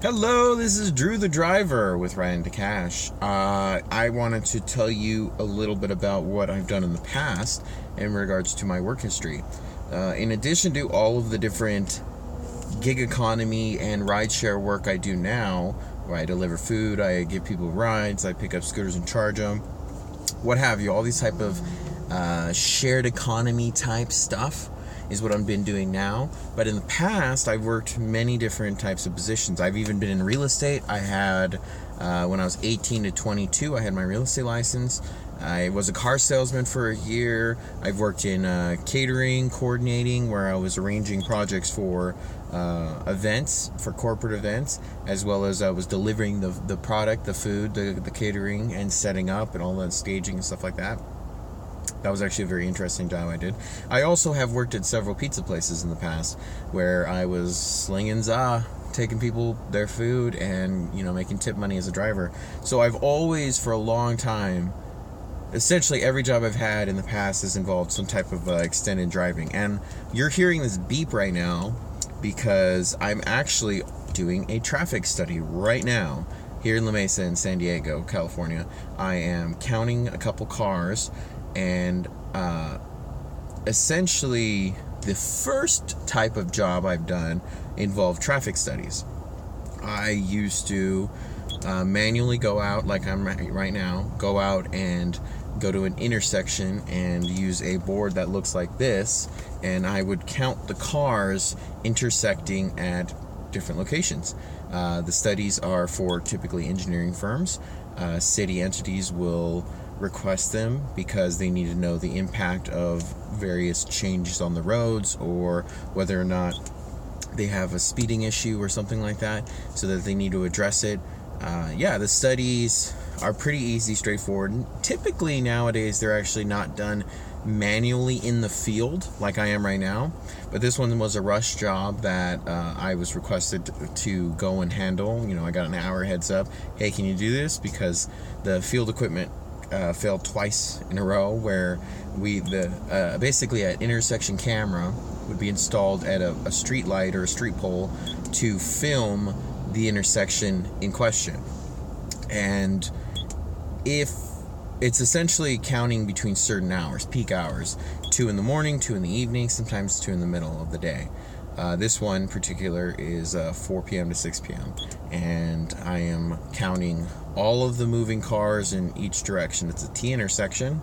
Hello, this is Drew the driver with RideIntoCash. I wanted to tell you a little bit about what I've done in the past in regards to my work history. In addition to all of the different gig economy and rideshare work I do now, where I deliver food, I give people rides, I pick up scooters and charge them, what have you, all these type of shared economy type stuff is what I've been doing now. But in the past, I've worked many different types of positions. I've even been in real estate. I had, when I was 18 to 22, I had my real estate license. I was a car salesman for a year. I've worked in catering, coordinating, where I was arranging projects for events, for corporate events, as well as I was delivering the product, the food, the catering, and setting up and all the staging and stuff like that. That was actually a very interesting job I did. I also have worked at several pizza places in the past where I was slinging taking people their food and, making tip money as a driver. So I've always, for a long time, essentially every job I've had in the past has involved some type of extended driving. And you're hearing this beep right now because I'm actually doing a traffic study right now here in La Mesa in San Diego, California. I am counting a couple cars, and essentially the first type of job I've done involved traffic studies. I used to manually go out, like I'm right now, go out and go to an intersection and use a board that looks like this, and I would count the cars intersecting at different locations. The studies are for typically engineering firms. City entities will request them because they need to know the impact of various changes on the roads, or whether or not they have a speeding issue or something like that, so that they need to address it. The studies are pretty easy, straightforward. Typically nowadays they're actually not done manually in the field like I am right now, but this one was a rush job that I was requested to go and handle. I got an hour heads up. Hey, can you do this? Because the field equipment failed twice in a row, where basically an intersection camera would be installed at a street light or a street pole to film the intersection in question. And if it's essentially counting between certain hours, peak hours, 2 in the morning, 2 in the evening, sometimes 2 in the middle of the day. This one in particular is 4 p.m. to 6 p.m. and I am counting all of the moving cars in each direction. It's a T intersection,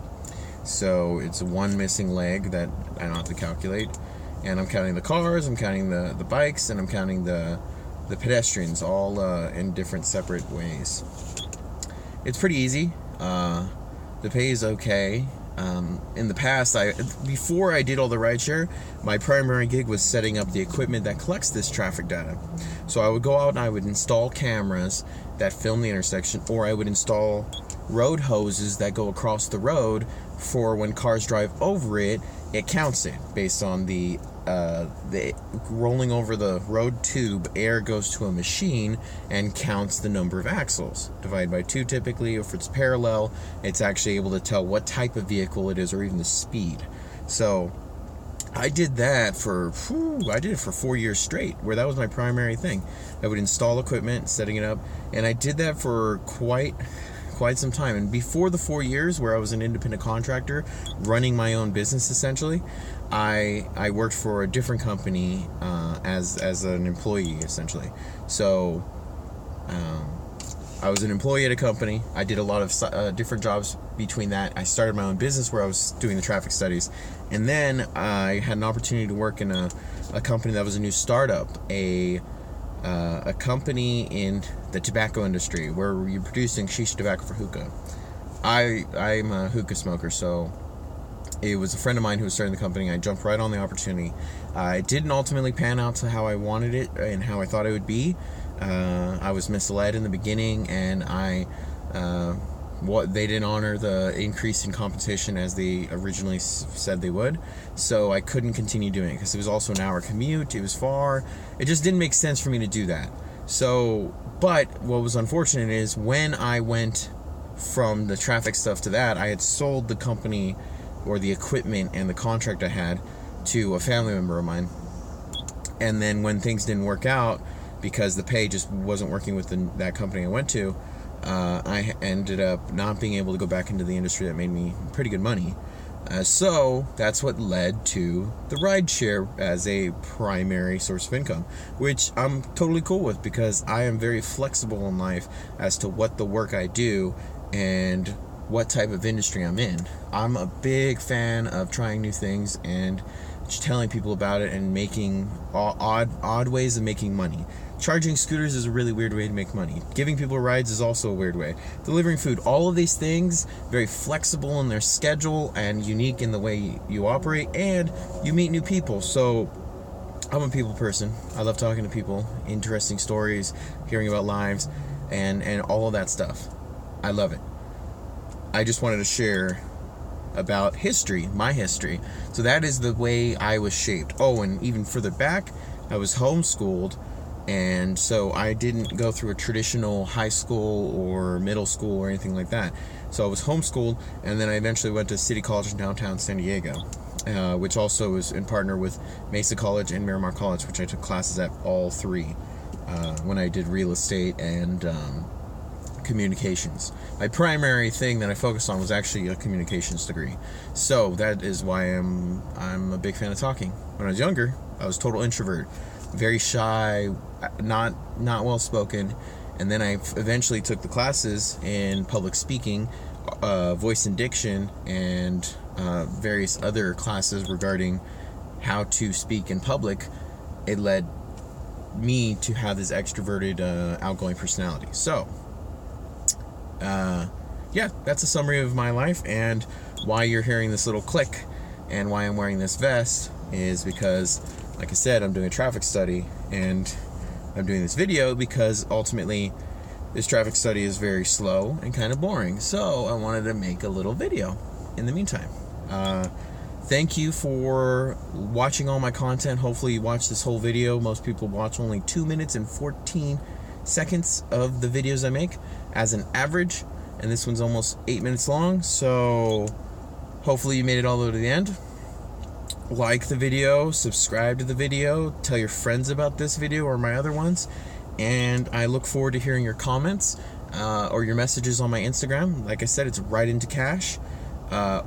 so it's one missing leg that I don't have to calculate. And I'm counting the cars, I'm counting the bikes, and I'm counting the pedestrians, all in different separate ways. It's pretty easy. The pay is okay. In the past, before I did all the rideshare, my primary gig was setting up the equipment that collects this traffic data. So I would go out and I would install cameras that film the intersection, or I would install road hoses that go across the road for when cars drive over it, it counts it based on the rolling over the road tube. Air goes to a machine and counts the number of axles, divided by 2 typically. If it's parallel, it's actually able to tell what type of vehicle it is, or even the speed. So I did that for 4 years straight, where that was my primary thing. I would install equipment, setting it up, and I did that for quite some time. And before the 4 years, where I was an independent contractor running my own business, essentially, I worked for a different company as an employee, essentially. So I was an employee at a company. I did a lot of different jobs between that. I started my own business where I was doing the traffic studies, and then I had an opportunity to work in a company that was a new startup, a company in the tobacco industry where you're producing shisha tobacco for hookah. I'm a hookah smoker, so it was a friend of mine who was starting the company. I jumped right on the opportunity. It didn't ultimately pan out to how I wanted it and how I thought it would be. I was misled in the beginning, and they didn't honor the increase in compensation as they originally said they would. So I couldn't continue doing it because it was also an hour commute. It was far. It just didn't make sense for me to do that. So, but what was unfortunate is when I went from the traffic stuff to that, I had sold the company, or the equipment and the contract I had, to a family member of mine. And then when things didn't work out, because the pay just wasn't working with that company I went to. I ended up not being able to go back into the industry that made me pretty good money. So that's what led to the rideshare as a primary source of income, which I'm totally cool with because I am very flexible in life as to what the work I do and what type of industry I'm in. I'm a big fan of trying new things and just telling people about it and making odd ways of making money. Charging scooters is a really weird way to make money. Giving people rides is also a weird way. Delivering food, all of these things, very flexible in their schedule and unique in the way you operate, and you meet new people. So I'm a people person. I love talking to people, interesting stories, hearing about lives, and all of that stuff. I love it. I just wanted to share about history, my history. So that is the way I was shaped. Oh, and even further back, I was homeschooled. And so I didn't go through a traditional high school or middle school or anything like that. So I was homeschooled, and then I eventually went to City College in downtown San Diego, which also was in partner with Mesa College and Miramar College, which I took classes at all three when I did real estate and communications. My primary thing that I focused on was actually a communications degree. So that is why I'm a big fan of talking. When I was younger, I was a total introvert. Very shy, not well spoken, and then I eventually took the classes in public speaking, voice and diction, and various other classes regarding how to speak in public. It led me to have this extroverted, outgoing personality. So, yeah, that's a summary of my life, and why you're hearing this little click, and why I'm wearing this vest is because, like I said, I'm doing a traffic study, and I'm doing this video because ultimately this traffic study is very slow and kind of boring. So I wanted to make a little video in the meantime. Thank you for watching all my content. Hopefully you watched this whole video. Most people watch only 2 minutes and 14 seconds of the videos I make as an average, and this one's almost 8 minutes long. So hopefully you made it all the way to the end. Like the video, subscribe to the video, tell your friends about this video or my other ones, and I look forward to hearing your comments or your messages on my Instagram. Like I said, it's RideIntoCash.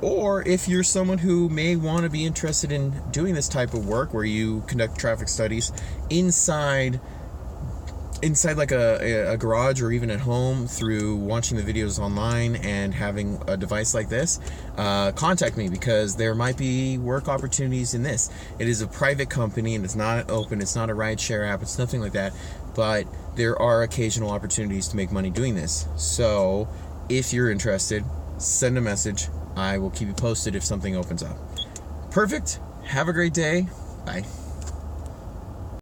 Or if you're someone who may want to be interested in doing this type of work where you conduct traffic studies inside like a garage or even at home through watching the videos online and having a device like this, contact me because there might be work opportunities in this. It is a private company and it's not open, it's not a rideshare app, it's nothing like that, but there are occasional opportunities to make money doing this. So if you're interested, send a message. I will keep you posted if something opens up. Perfect. Have a great day. Bye.